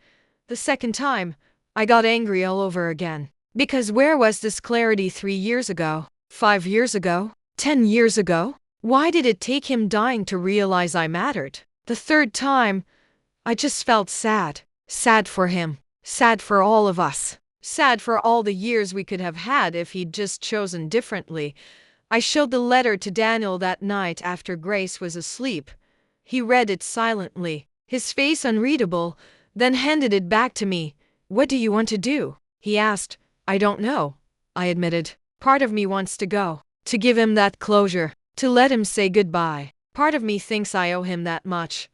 [SPEAKER 1] The second time, I got angry all over again. Because where was this clarity 3 years ago? 5 years ago? 10 years ago? Why did it take him dying to realize I mattered? The third time, I just felt sad. Sad for him. Sad for all of us. Sad for all the years we could have had if he'd just chosen differently. I showed the letter to Daniel that night after Grace was asleep. He read it silently, his face unreadable, then handed it back to me. What do you want to do? He asked. I don't know, I admitted. Part of me wants to go, to give him that closure, to let him say goodbye. Part of me thinks I owe him that much.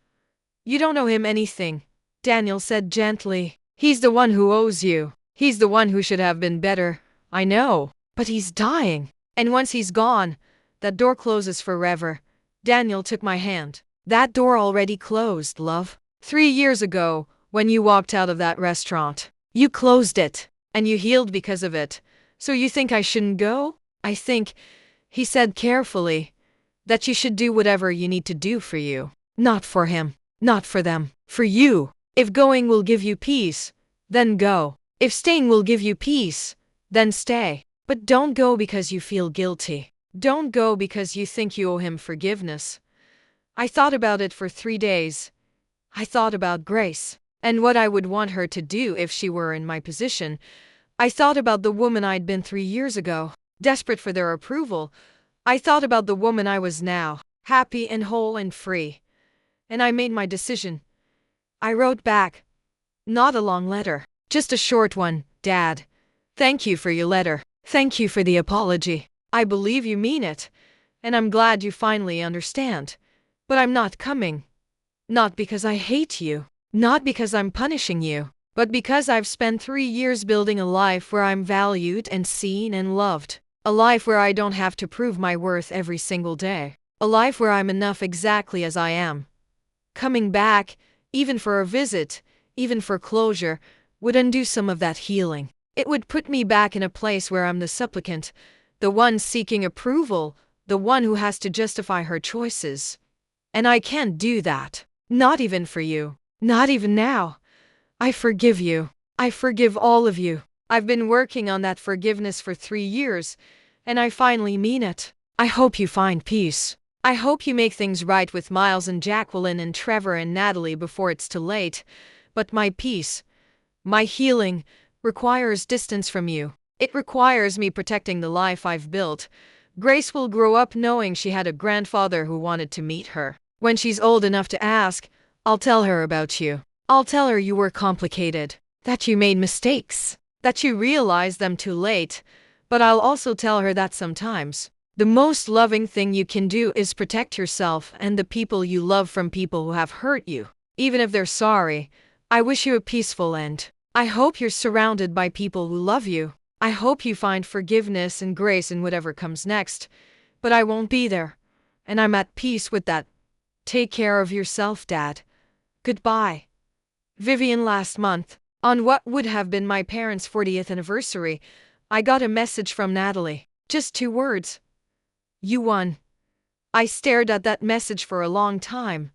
[SPEAKER 1] You don't owe him anything, Daniel said gently. He's the one who owes you. He's the one who should have been better. I know, but he's dying. And once he's gone, that door closes forever. Daniel took my hand. That door already closed, love. 3 years ago, when you walked out of that restaurant, you closed it, and you healed because of it. So you think I shouldn't go? I think, he said carefully, that you should do whatever you need to do for you. Not for him, not for them, for you. If going will give you peace, then go. If staying will give you peace, then stay. But don't go because you feel guilty. Don't go because you think you owe him forgiveness. I thought about it for 3 days. I thought about Grace, and what I would want her to do if she were in my position. I thought about the woman I'd been 3 years ago, desperate for their approval. I thought about the woman I was now, happy and whole and free. And I made my decision. I wrote back. Not a long letter, just a short one. Dad, thank you for your letter. Thank you for the apology. I believe you mean it, and I'm glad you finally understand. But I'm not coming. Not because I hate you, not because I'm punishing you, but because I've spent 3 years building a life where I'm valued and seen and loved. A life where I don't have to prove my worth every single day. A life where I'm enough exactly as I am. Coming back, even for a visit, even for closure, would undo some of that healing. It would put me back in a place where I'm the supplicant, the one seeking approval, the one who has to justify her choices. And I can't do that. Not even for you. Not even now. I forgive you. I forgive all of you. I've been working on that forgiveness for 3 years, and I finally mean it. I hope you find peace. I hope you make things right with Miles and Jacqueline and Trevor and Natalie before it's too late. But my peace, my healing, requires distance from you. It requires me protecting the life I've built. Grace will grow up knowing she had a grandfather who wanted to meet her. When she's old enough to ask, I'll tell her about you. I'll tell her you were complicated, that you made mistakes, that you realized them too late. But I'll also tell her that sometimes the most loving thing you can do is protect yourself and the people you love from people who have hurt you. Even if they're sorry, I wish you a peaceful end. I hope you're surrounded by people who love you. I hope you find forgiveness and grace in whatever comes next. But I won't be there. And I'm at peace with that. Take care of yourself, Dad. Goodbye. Vivian. Last month, on what would have been my parents' 40th anniversary, I got a message from Natalie. Just 2 words. You won. I stared at that message for a long time.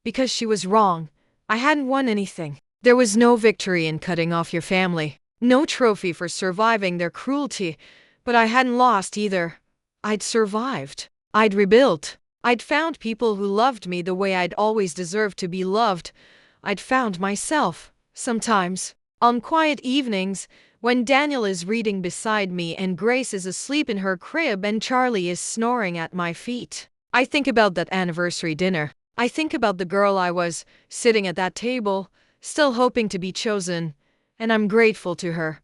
[SPEAKER 1] Because she was wrong. I hadn't won anything. There was no victory in cutting off your family, no trophy for surviving their cruelty, but I hadn't lost either. I'd survived. I'd rebuilt. I'd found people who loved me the way I'd always deserved to be loved. I'd found myself. Sometimes, on quiet evenings, when Daniel is reading beside me and Grace is asleep in her crib and Charlie is snoring at my feet, I think about that anniversary dinner. I think about the girl I was, sitting at that table, still hoping to be chosen, and I'm grateful to her.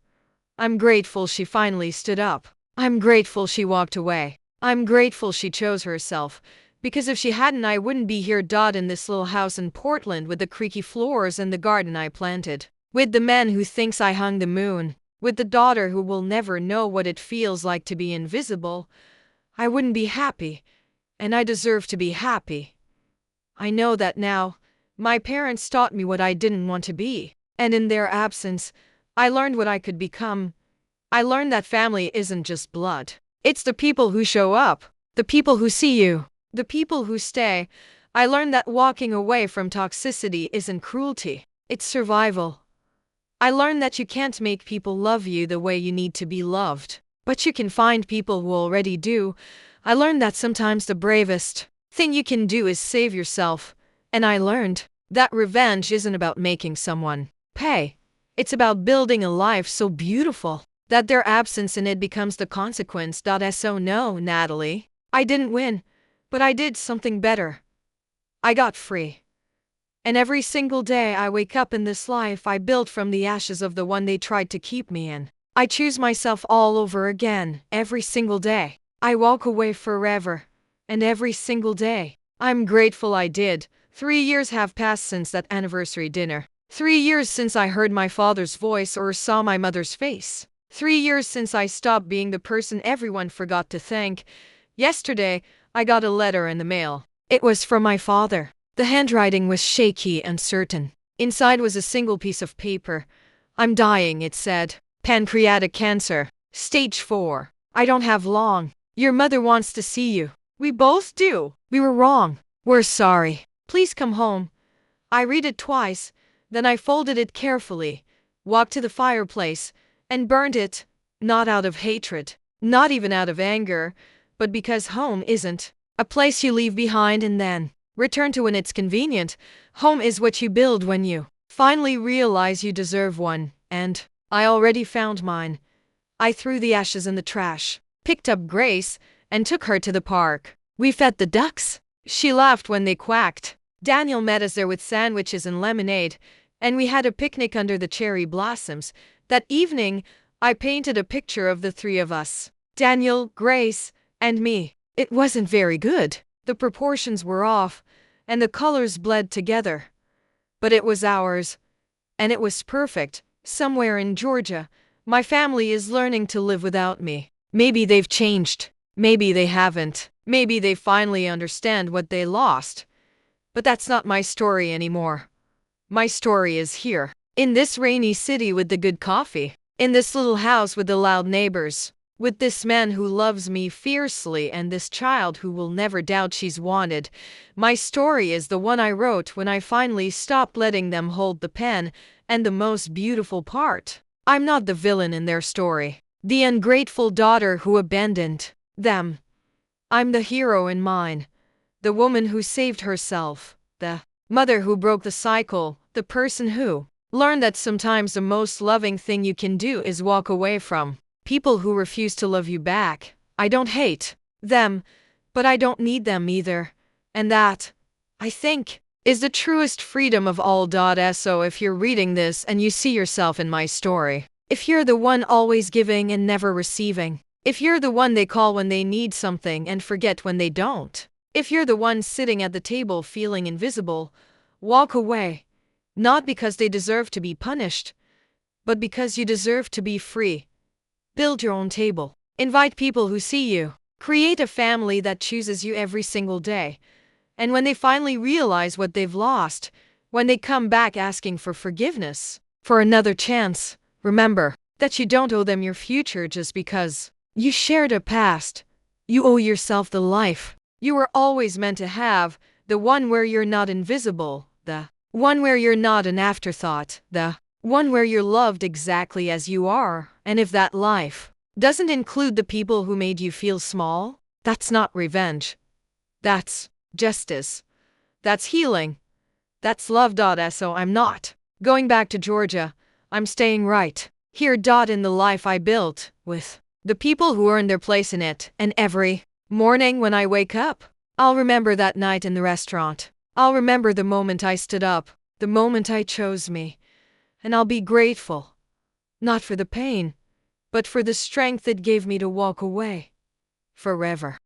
[SPEAKER 1] I'm grateful she finally stood up. I'm grateful she walked away. I'm grateful she chose herself, because if she hadn't I wouldn't be here in this little house in Portland with the creaky floors and the garden I planted, with the man who thinks I hung the moon, with the daughter who will never know what it feels like to be invisible. I wouldn't be happy, and I deserve to be happy. I know that now. My parents taught me what I didn't want to be, and in their absence, I learned what I could become. I learned that family isn't just blood. It's the people who show up, the people who see you, The people who stay. I learned that walking away from toxicity isn't cruelty, it's survival. I learned that you can't make people love you the way you need to be loved, but you can find people who already do. I learned that sometimes the bravest thing you can do is save yourself. And I learned that revenge isn't about making someone pay. It's about building a life so beautiful that their absence in it becomes the consequence. So no, Natalie, I didn't win, but I did something better. I got free. And every single day I wake up in this life I built from the ashes of the one they tried to keep me in. I choose myself all over again, every single day. I walk away forever. And every single day, I'm grateful I did. 3 years have passed since that anniversary dinner. 3 years since I heard my father's voice or saw my mother's face. 3 years since I stopped being the person everyone forgot to thank. Yesterday, I got a letter in the mail. It was from my father. The handwriting was shaky and uncertain. Inside was a single piece of paper. I'm dying, it said. Pancreatic cancer. Stage 4. I don't have long. Your mother wants to see you. We both do. We were wrong. We're sorry. Please come home. I read it twice, then I folded it carefully, walked to the fireplace, and burned it. Not out of hatred, not even out of anger, but because home isn't a place you leave behind and then return to when it's convenient. Home is what you build when you finally realize you deserve one, and I already found mine. I threw the ashes in the trash, picked up Grace, and took her to the park. We fed the ducks. She laughed when they quacked. Daniel met us there with sandwiches and lemonade, and we had a picnic under the cherry blossoms. That evening, I painted a picture of the three of us. Daniel, Grace, and me. It wasn't very good. The proportions were off, and the colors bled together. But it was ours, and it was perfect. Somewhere in Georgia, my family is learning to live without me. Maybe they've changed. Maybe they haven't. Maybe they finally understand what they lost. But that's not my story anymore. My story is here, in this rainy city with the good coffee, in this little house with the loud neighbors, with this man who loves me fiercely and this child who will never doubt she's wanted. My story is the one I wrote when I finally stopped letting them hold the pen, and the most beautiful part, I'm not the villain in their story, the ungrateful daughter who abandoned them. I'm the hero in mine, the woman who saved herself, the mother who broke the cycle, the person who learned that sometimes the most loving thing you can do is walk away from people who refuse to love you back. I don't hate them, but I don't need them either. And that, I think, is the truest freedom of all. So if you're reading this and you see yourself in my story, if you're the one always giving and never receiving, if you're the one they call when they need something and forget when they don't, if you're the one sitting at the table feeling invisible, walk away. Not because they deserve to be punished, but because you deserve to be free. Build your own table. Invite people who see you. Create a family that chooses you every single day. And when they finally realize what they've lost, when they come back asking for forgiveness, for another chance, remember that you don't owe them your future just because you shared a past. You owe yourself the life you were always meant to have, the one where you're not invisible, the one where you're not an afterthought, the one where you're loved exactly as you are. And if that life doesn't include the people who made you feel small, that's not revenge. That's justice. That's healing. That's love. So I'm not going back to Georgia. I'm staying right here. In the life I built, with the people who earned their place in it. And every morning when I wake up, I'll remember that night in the restaurant. I'll remember the moment I stood up, the moment I chose me. And I'll be grateful, not for the pain, but for the strength it gave me to walk away forever.